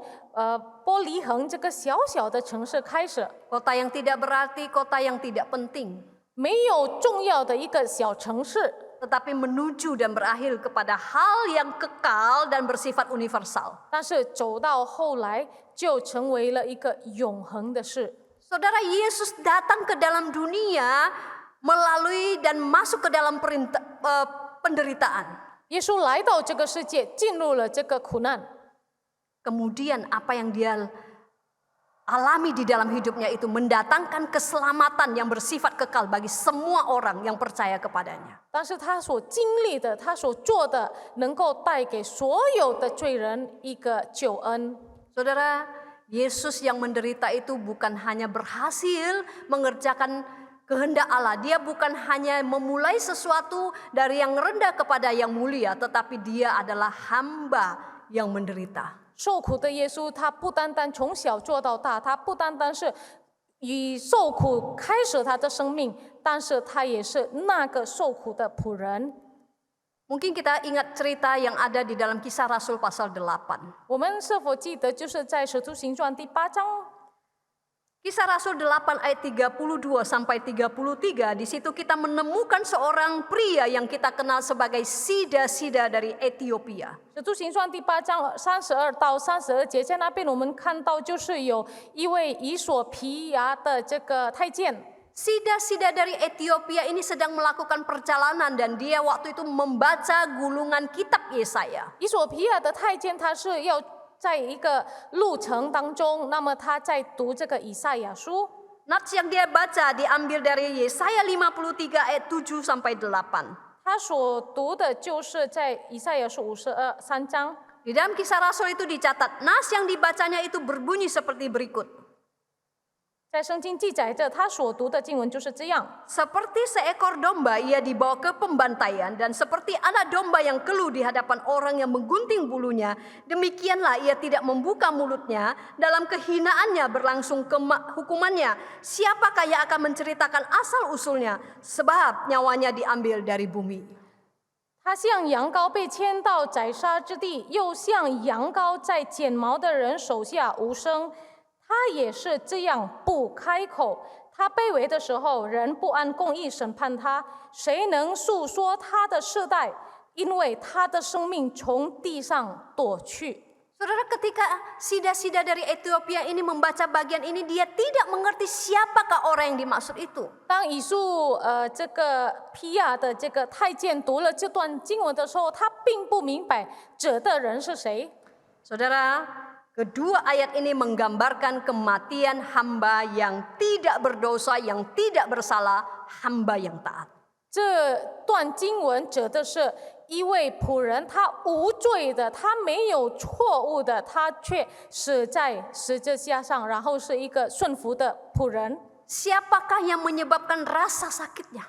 伯利恒这个小小的城市开始， Kota yang tidak berarti, kota yang tidak penting, 没有重要的一个小城市， tetapi menuju dan berakhir kepada hal yang kekal dan bersifat universal. 但是走到后来就成为了一个永恒的事。 Saudara, Yesus datang ke dalam dunia melalui dan masuk ke dalam penderitaan. 耶稣来到这个世界，进入了这个苦难。 Kemudian apa yang dia alami di dalam hidupnya itu mendatangkan keselamatan yang bersifat kekal bagi semua orang yang percaya kepadanya. 但是他所经历的，他所做的，能够带给所有的罪人一个救恩。 Saudara, Yesus yang menderita itu bukan hanya berhasil mengerjakan kehendak Allah. Dia bukan hanya memulai sesuatu dari yang rendah kepada yang mulia, tetapi dia adalah hamba yang menderita. 受苦的耶稣，他不单单从小做到大，他不单单是以受苦开始他的生命，但是他也是那个受苦的仆人。 Mungkin kita ingat cerita yang ada di dalam Kisah Rasul pasal 8. 我们是否记得，就是在《使徒行传》第8章， Kisah Rasul 8 ayat 32 sampai 33, di situ kita menemukan seorang pria yang kita kenal sebagai Sida-Sida dari Ethiopia. 《使徒行传》第8章32到32节，在那边我们看到，就是有一位以索皮亚的这个太监。 Sida-Sida dari Ethiopia ini sedang melakukan perjalanan dan dia waktu itu membaca gulungan kitab Yesaya. 以索皮亚的太监，他是要在一个路程当中，那么他在读这个以赛亚书。 Nats yang dia baca diambil dari Yesaya 53 ayat 7 sampai 8. 他所读的就是在以赛亚书53章。 Di dalam Kisah Rasul itu dicatat, nas yang dibacanya itu berbunyi seperti berikut. 在圣经记载着他所读的经文就是这样。 Seperti seekor domba ia dibawa ke pembantaian dan seperti anak domba yang keluh di hadapan orang yang menggunting bulunya, demikianlah ia tidak membuka mulutnya, dalam kehinaannya berlangsung hukumannya. Siapakah yang akan menceritakan asal usulnya, sebab nyawanya diambil dari bumi. 他像羊羔被牵到宰杀之地，又像羊羔在剪毛的人手下无声。 他也是这样不开口。他卑微的时候，人不按公义审判他，谁能诉说他的世代？因为他的生命从地上夺去。 Saudara, ketika Sida-Sida dari Ethiopia ini membaca bagian ini, dia tidak mengerti siapakah orang yang dimaksud itu. 当以述这个皮亚的这个太监读了这段经文的时候，他并不明白指的人是谁。 Saudara, kedua ayat ini menggambarkan kematian hamba yang tidak berdosa, yang tidak bersalah, hamba yang taat. 这段经文指的是一位仆人，他无罪的，他没有错误的，他却死在十字架上，然后是一个顺服的仆人。 Siapakah yang menyebabkan rasa sakitnya?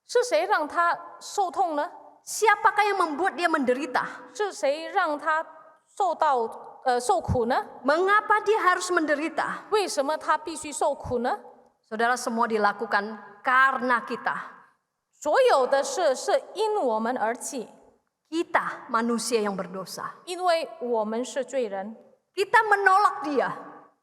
是谁让他受痛呢？ Siapakah yang membuat dia menderita? 是谁让他受苦呢？ Mengapa dia harus menderita? 为什么他必须受苦呢？ Saudara, semua dilakukan karena kita. 所有的事是因我们而起， Kita manusia yang berdosa. 因为我们是罪人， Kita menolak dia.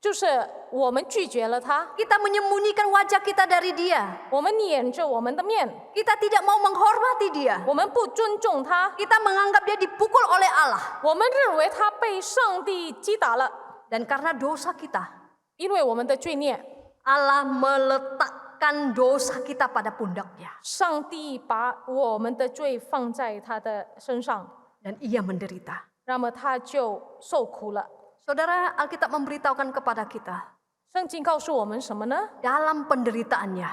就是我们拒绝了他， Kita menyembunyikan wajah kita dari dia. 我们掩着我们的面， Kita tidak mau menghormati dia. 我们不尊重他， Kita menganggap dia dipukul oleh Allah. 我们认为他被上帝击打了， Dan karena dosa kita, 因为我们的罪孽， Allah meletakkan dosa kita pada pundaknya. 上帝把我们的罪放在他的身上， Dan ia menderita. 那么他就受苦了。 Saudara, Alkitab memberitahukan kepada kita, 圣经告诉我们什么呢？ dalam penderitaannya,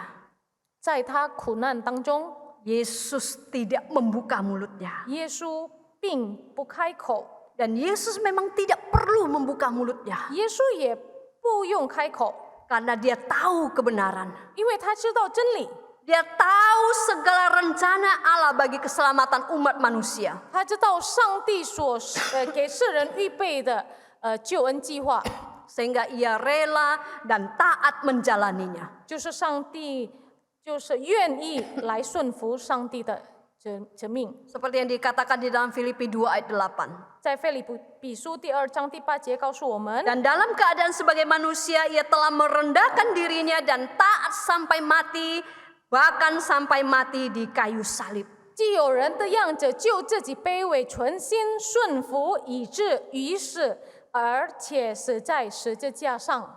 在他苦难当中， Yesus tidak membuka mulutnya. 耶稣并不开口， Dan Yesus memang tidak perlu membuka mulutnya 耶稣也不用开口， karena dia tahu kebenaran. 因为他知道真理， Dia tahu segala rencana Allah bagi keselamatan umat manusia. 他知道上帝所给世人预备的救恩计划， Sehingga ia rela dan taat menjalaninya. 就是上帝就是愿意来顺服上帝的诫命。 Seperti yang dikatakan di dalam Filipi 2 ayat 8. 在腓立比书第2章第8节告诉我们， Dan dalam keadaan sebagai manusia ia telah merendahkan dirinya dan taat sampai mati, bahkan sampai mati di kayu salib. 既有人的样子，就自己卑微，存心顺服，以至于死，而且死在十字架上。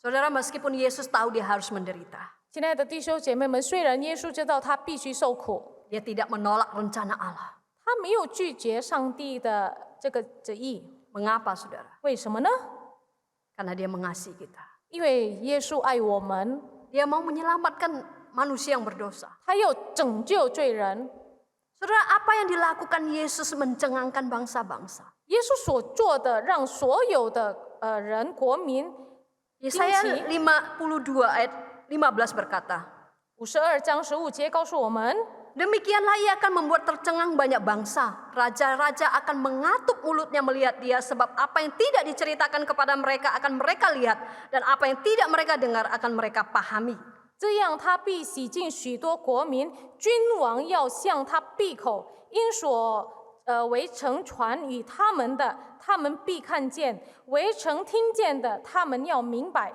Saudara, meskipun Yesus tahu dia harus menderita, 亲爱的弟兄姐妹们，虽然耶稣知道他必须受苦， dia tidak menolak rencana Allah. 他没有拒绝上帝的这个旨意。 Mengapa, saudara? 为什么呢？ Karena dia mengasihi kita. 因为耶稣爱我们， Dia mau menyelamatkan manusia yang berdosa. 他要拯救罪人。 Saudara, apa yang dilakukan Yesus mencengangkan bangsa-bangsa? 耶稣所做的，让所有的人国民， Yesaya 52 ayat 15 berkata, 52章15节告诉我们， Demikianlah ia akan membuat tercengang banyak bangsa. Raja-raja akan mengatuk mulutnya melihat dia, sebab apa yang tidak diceritakan kepada mereka akan mereka lihat, dan apa yang tidak mereka dengar akan mereka pahami. 这样他必洗尽许多国民，君王要向他闭口，因所围城传与他们的，他们必看见；围城听见的，他们要明白。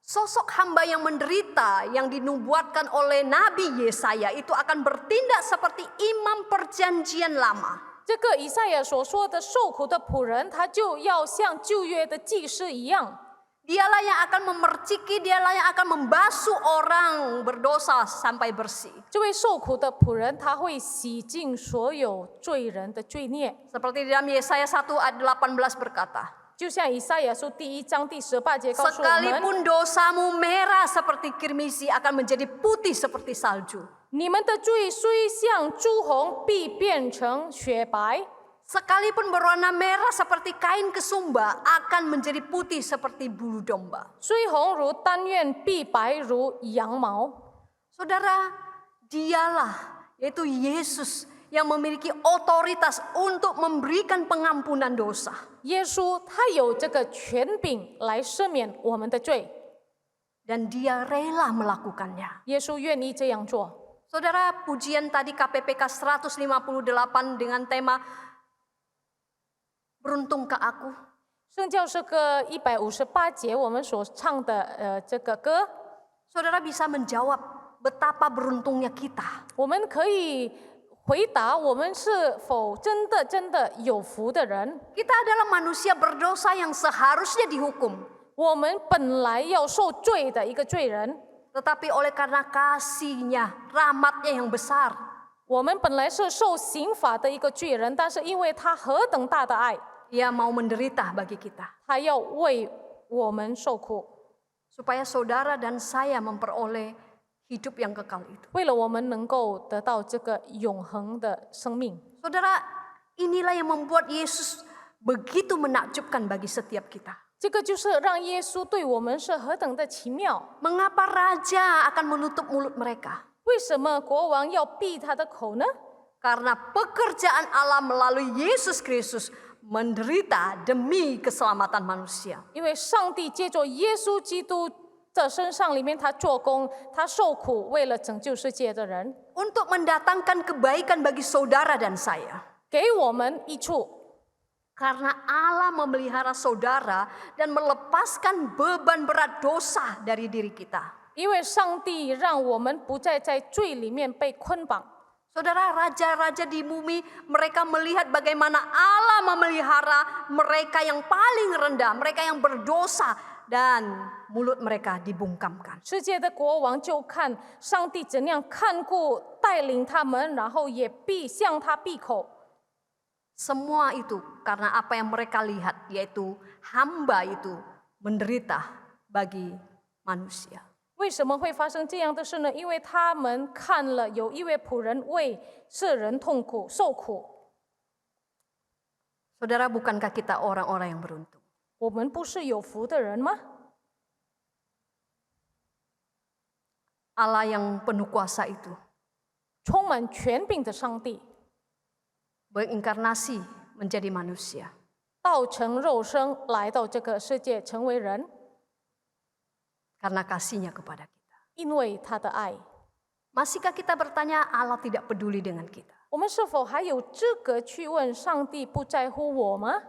Sosok hamba yang menderita yang dinubuatkan oleh Nabi Yesaya itu akan bertindak seperti imam perjanjian lama. 这个以赛亚所说的受苦的仆人，他就要像旧约的祭司一样。 Dialah yang akan memerciki, dialah yang akan membasuh orang berdosa sampai bersih. 这位受苦的仆人，他会洗净所有罪人的罪孽。 Seperti di dalam Yesaya 1 ayat 18 berkata, 就像以赛亚书第1章第18节告诉我们， Sekalipun dosamu merah seperti kirmisi akan menjadi putih seperti salju. 你们的罪虽像朱红，必变成雪白； Sekalipun berwarna merah seperti kain kesumba akan menjadi putih seperti bulu domba. 虽红如丹苑，必白如羊毛。 Saudara, dialah yaitu Yesus yang memiliki otoritas untuk memberikan pengampunan dosa. 耶稣他有这个权柄来赦免我们的罪， Dan dia rela melakukannya. 耶稣愿意这样做。 Saudara, pujian tadi KPPK 158 dengan tema Beruntungkah aku? 圣教诗歌158节我们所唱的这个歌， Saudara bisa menjawab betapa beruntungnya kita. 我们可以回答我们是否真的有福的人。 Kita adalah manusia berdosa yang seharusnya dihukum. 我们本来要受罪的一个罪人， Tetapi oleh karena kasihnya, rahmatnya yang besar, 我们本来是受刑罚的一个罪人，但是因为他何等大的爱， ia mau menderita bagi kita. 他要为我们受苦， Supaya saudara dan saya memperoleh hidup yang kekal itu. 为了我们能够得到这个永恒的生命。 Saudara, inilah yang membuat Yesus begitu menakjubkan bagi setiap kita. 这个就是让耶稣对我们是何等的奇妙。 Mengapa raja akan menutup mulut mereka? 为什么国王要闭他的口呢？ Karena pekerjaan Allah melalui Yesus Kristus menderita demi keselamatan manusia. 因为上帝借着耶稣基督的身上里面，他做工，他受苦，为了拯救世界的人， Untuk mendatangkan kebaikan bagi saudara dan saya. 给我们益处。 Karena Allah memelihara saudara dan melepaskan beban berat dosa dari diri kita. 因为上帝让我们不再在罪里面被捆绑。 Saudara, raja-raja di bumi, mereka melihat bagaimana Allah memelihara mereka yang paling rendah, mereka yang berdosa, dan mulut mereka dibungkamkan. 世界的国王就看上帝怎样看顾带领他们，然后也必向他闭口。 Semua itu karena apa yang mereka lihat, yaitu hamba itu menderita bagi manusia. 为什么会发生这样的事呢？因为他们看了有一位仆人为世人痛苦受苦。Saudara, bukankah kita orang-orang yang beruntung? 我们不是有福的人吗？ Allah yang penuh kuasa itu 充满权柄的上帝， berinkarnasi menjadi manusia. 道成肉身来到这个世界，成为人， Karena kasihnya kepada kita. 因为他的爱。 Masihkah kita bertanya Allah tidak peduli dengan kita? 我们是否还有资格去问上帝不在乎我吗？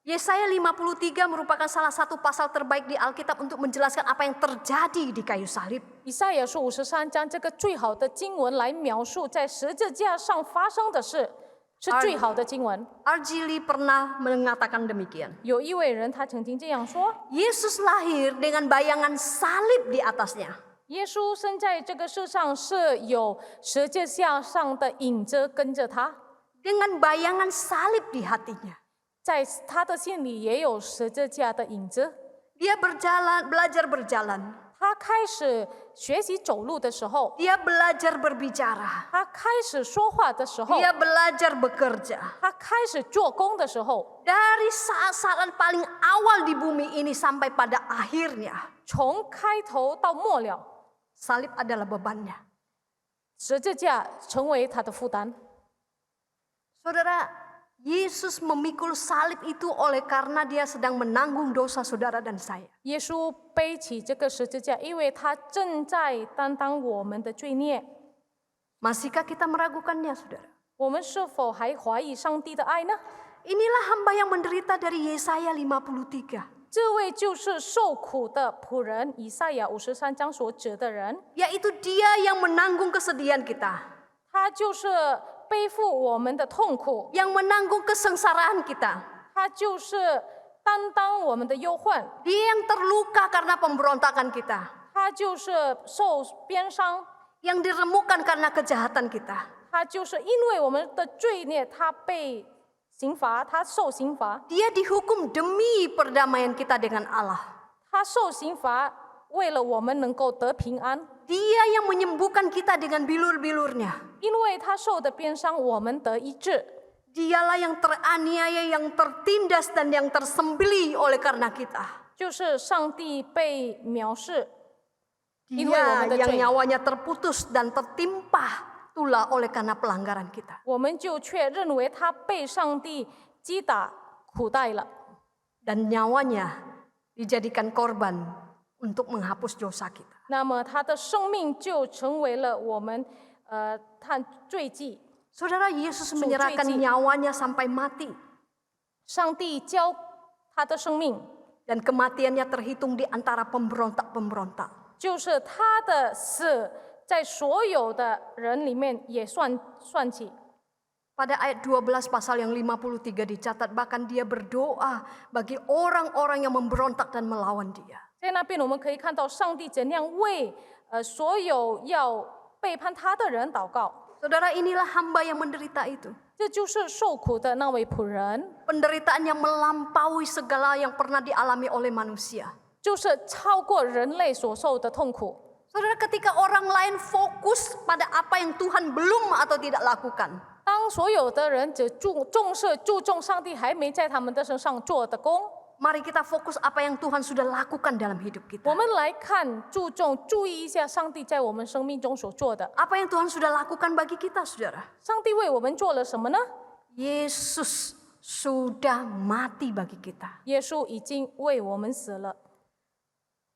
Yesaya 53 merupakan salah satu pasal terbaik di Alkitab untuk menjelaskan apa yang terjadi di kayu salib. 以赛亚书53章这个最好的经文来描述在十字架上发生的事，是最好的经文。 R.G. Lee pernah mengatakan demikian. 有一位人他曾经这样说： Yesus lahir dengan bayangan salib di atasnya. 耶稣生在这个世上是有十字架上的影子跟着他， Dengan bayangan salib di hatinya. 在他的心里也有十字架的影子。 Dia belajar berjalan. 他开始学习走路的时候， Dia belajar berbicara. 他开始说话的时候， Dia belajar bekerja. 他开始做工的时候， Dari saat-saat paling awal di bumi ini sampai pada akhirnya, 从开头到末了， salib adalah bebannya. 十字架成为他的负担。 Saudara, Yesus memikul salib itu oleh karena dia sedang menanggung dosa saudara dan saya. 耶稣背起这个十字架，因为他正在担当我们的罪孽。 Masihkah kita meragukannya, saudara? 我们是否还怀疑上帝的爱呢？ Inilah hamba yang menderita dari Yesaya 53. 这位就是受苦的仆人，以赛亚53章所指的人， Yaitu dia yang menanggung kesedihan kita. 他就是背负我们的痛苦， Yang menanggung kesengsaraan kita. 他就是担当我们的忧患， Dia yang terluka karena pemberontakan kita. 他就是受鞭伤， Yang diremukkan karena kejahatan kita. 他就是因为我们的罪孽，他被刑罚，他受刑罚， Dia dihukum demi perdamaian kita dengan Allah. 他受刑罚，为了我们能够得平安。 Dia yang menyembuhkan kita dengan bilur-bilurnya. 因为他受的鞭伤，我们得医治。 Dialah yang teraniaya, yang tertindas dan yang tersembelih oleh karena kita. 就是上帝被藐视， Dia yang nyawanya terputus dan tertimpa tulah oleh karena pelanggaran kita. 我们就却认为他被上帝击打苦待了， Dan nyawanya dijadikan korban untuk menghapus dosa kita. 那么他的生命就成为了我们他罪祭。 Saudara, Yesus menyerahkan nyawanya sampai mati. 上帝交他的生命， Dan kematiannya terhitung di antara pemberontak-pemberontak. 就是他的死在所有的人里面也算起。 Pada ayat 12 pasal yang 53 dicatat, bahkan dia berdoa bagi orang-orang yang memberontak dan melawan dia. 在那边我们可以看到上帝怎样为所有要背叛他的人祷告。 Saudara, inilah hamba yang menderita itu. 这就是受苦的那位仆人， Penderitaan yang melampaui segala yang pernah dialami oleh manusia. 就是超过人类所受的痛苦。 Saudara, ketika orang lain fokus pada apa yang Tuhan belum atau tidak lakukan, 当所有的人只注重上帝还没在他们的身上做的工， mari kita fokus apa yang Tuhan sudah lakukan dalam hidup 我 kita. 们来看注意一下上帝在我们生命中所做的。 Apa yang Tuhan sudah lakukan bagi kita, saudara? 上帝为我们做了什么呢？ Yesus sudah mati bagi kita. 耶稣已经为我们死了。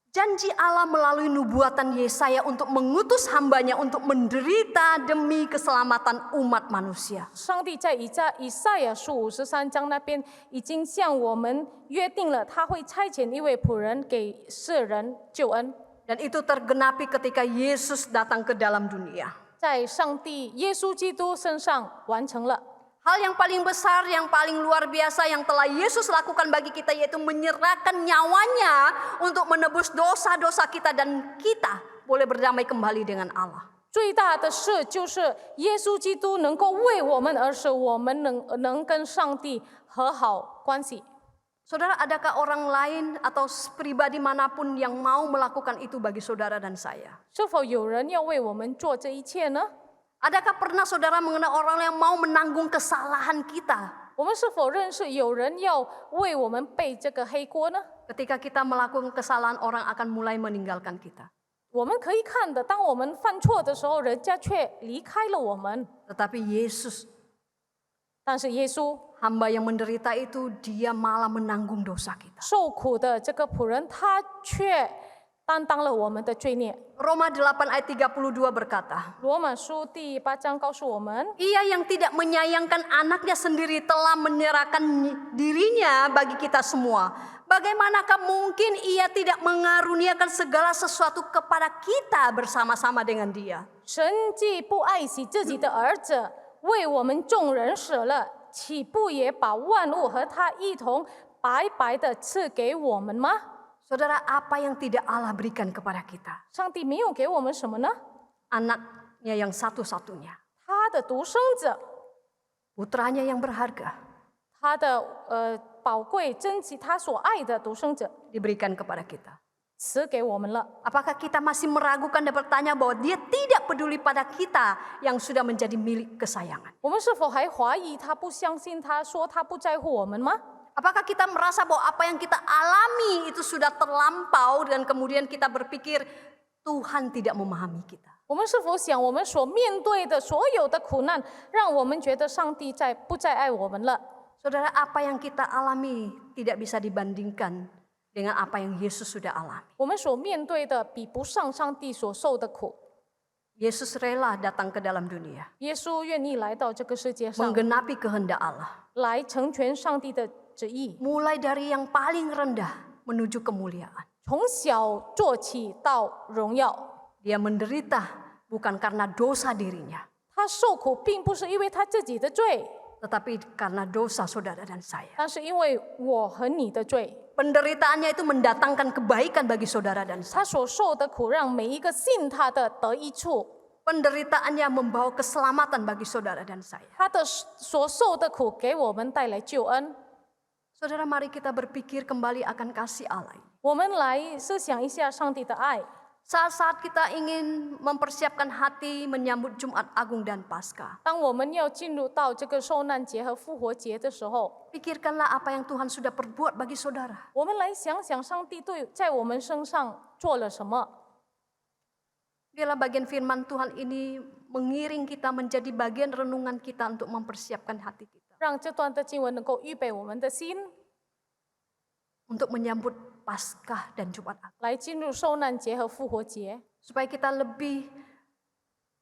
Janji Allah melalui nubuatan Yesaya untuk mengutus hambanya untuk menderita demi keselamatan umat manusia. 上帝在以赛亚书53章那边已经向我们约定了，他会差遣一位仆人给世人救恩。 Dan itu tergenapi ketika Yesus datang ke dalam dunia. 在上帝耶稣基督身上完成了。 Hal yang paling besar, yang paling luar biasa yang telah Yesus lakukan bagi kita yaitu menyerahkan nyawanya untuk menebus dosa-dosa kita dan kita boleh berdamai kembali dengan Allah. 最大的事就是耶稣基督能够为我们而死，我们能跟上帝和好关系。 Saudara, adakah orang lain atau pribadi manapun yang mau melakukan itu bagi saudara dan saya? 是否有人要为我们做这一切呢？ Adakah pernah saudara mengenal orang yang mau menanggung kesalahan kita 我们是否认识有人要为我们背这个黑锅呢？ Ketika kita melakukan kesalahan, orang akan mulai meninggalkan kita. 我们可以看的，当我们犯错的时候，人家却离开了我们。 Tetapi Yesus, 但是耶稣 hamba yang menderita itu, dia malah menanggung dosa kita. 受苦的这个仆人，他却担当了我们的罪孽。 Roma 8 ayat 32 berkata, 罗马书第8章告诉我们， Ia yang tidak menyayangkan anaknya sendiri telah menyerahkan dirinya bagi kita semua. Bagaimanakah mungkin ia tidak mengaruniakan segala sesuatu kepada kita bersama-sama dengan dia? 神既不爱惜自己的儿子，为我们众人舍了，岂不也把万物和他一同白白的赐给我们吗？ Saudara, apa yang tidak Allah berikan kepada kita? 上帝没有给我们什么呢？ Anaknya yang satu-satunya, 他的独生子， putranya yang berharga, 他的宝贵珍惜，他所爱的独生子 diberikan kepada kita. 赐给我们了。 Apakah kita masih meragukan dan bertanya bahwa dia tidak peduli pada kita yang sudah menjadi milik kesayangan? 我们是否还怀疑他不相信他说他不在乎我们吗？ Apakah kita merasa bahwa apa yang kita alami itu sudah terlampau dan kemudian kita berpikir Tuhan tidak memahami kita? 我们是否想我们所面对的所有的苦难，让我们觉得上帝不再爱我们了？ Saudara, apa yang kita alami tidak bisa dibandingkan dengan apa yang Yesus sudah alami. 我们所面对的比不上上帝所受的苦。 Yesus rela datang ke dalam dunia, 耶稣愿意来到这个世界上， menggenapi kehendak Allah. 来成全上帝的旨意， Mulai dari yang paling rendah menuju kemuliaan. 从小做起到荣耀。 Dia menderita bukan karena dosa dirinya, 他受苦并不是因为他自己的罪， tetapi karena dosa saudara dan saya. 但是因为我和你的罪。 Penderitaannya itu mendatangkan kebaikan bagi saudara dan saya. 他所受的苦，让每一个信他的得益处。 Penderitaannya membawa keselamatan bagi saudara dan saya. 他的所受的苦，给我们带来救恩。 Saudara, mari kita berpikir kembali akan kasih Allah. 我们来思想一下上帝的爱。 Saat-saat kita ingin mempersiapkan hati menyambut Jumat Agung dan Paskah, 当我们要进入到这个受难节和复活节的时候， pikirkanlah apa yang Tuhan sudah perbuat bagi saudara. 我们来想想上帝在我们身上做了什么。 Biarlah bagian firman Tuhan ini mengiring kita menjadi bagian renungan kita untuk mempersiapkan hati kita. 让这段的经文能够预备我们的心， Untuk menyambut Paskah dan Jumat Agung. 来进入受难节和复活节， Supaya kita lebih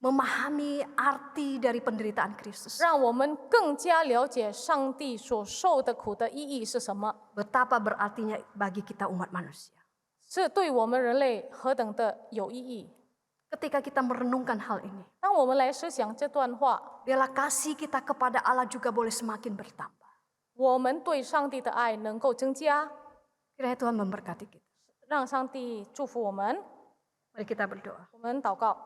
memahami arti dari penderitaan Kristus. 让我们更加了解上帝所受的苦的意义是什么， Betapa berartinya bagi kita umat manusia. 是对我们人类何等的有意义。 Ketika kita merenungkan hal ini, 当我们来思想这段话， biarlah kasih kita kepada Allah juga boleh semakin bertambah. 我们对上帝的爱能够增加， Kiranya Tuhan memberkati kita. 让上帝祝福我们。 Mari kita berdoa. 我们祷告。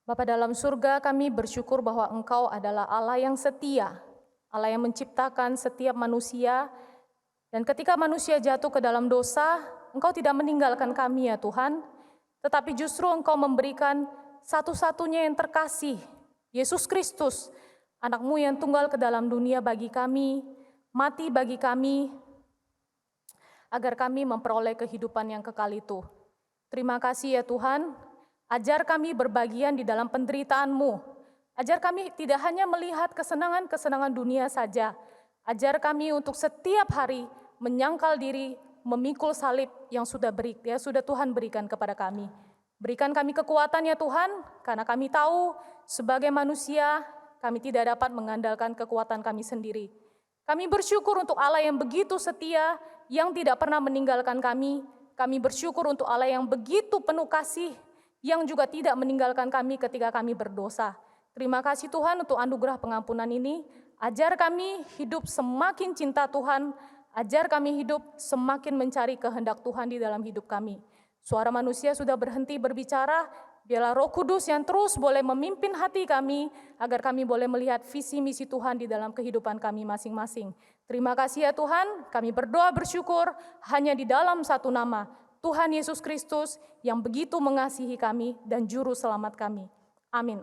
Bapa dalam surga, kami bersyukur bahwa Engkau adalah Allah yang setia, Allah yang menciptakan setiap manusia, dan ketika manusia jatuh ke dalam dosa, Engkau tidak meninggalkan kami ya Tuhan, tetapi justru Engkau memberikan satu-satunya yang terkasih, Yesus Kristus, anak-Mu yang tunggal ke dalam dunia bagi kami, mati bagi kami, agar kami memperoleh kehidupan yang kekal itu. Terima kasih ya Tuhan, ajar kami berbagian di dalam penderitaan-Mu, ajar kami tidak hanya melihat kesenangan-kesenangan dunia saja, ajar kami untuk setiap hari menyangkal diri, memikul salib yang sudah Tuhan berikan kepada kami. Berikan kami kekuatan ya Tuhan, karena kami tahu sebagai manusia kami tidak dapat mengandalkan kekuatan kami sendiri. Kami bersyukur untuk Allah yang begitu setia, yang tidak pernah meninggalkan kami. Kami bersyukur untuk Allah yang begitu penuh kasih, yang juga tidak meninggalkan kami ketika kami berdosa. Terima kasih Tuhan untuk anugerah pengampunan ini. Ajar kami hidup semakin cinta Tuhan, ajar kami hidup semakin mencari kehendak Tuhan di dalam hidup kami. Suara manusia sudah berhenti berbicara, biarlah Roh Kudus yang terus boleh memimpin hati kami, agar kami boleh melihat visi misi Tuhan di dalam kehidupan kami masing-masing. Terima kasih ya Tuhan, kami berdoa bersyukur hanya di dalam satu nama, Tuhan Yesus Kristus yang begitu mengasihi kami dan Juru Selamat kami. Amin.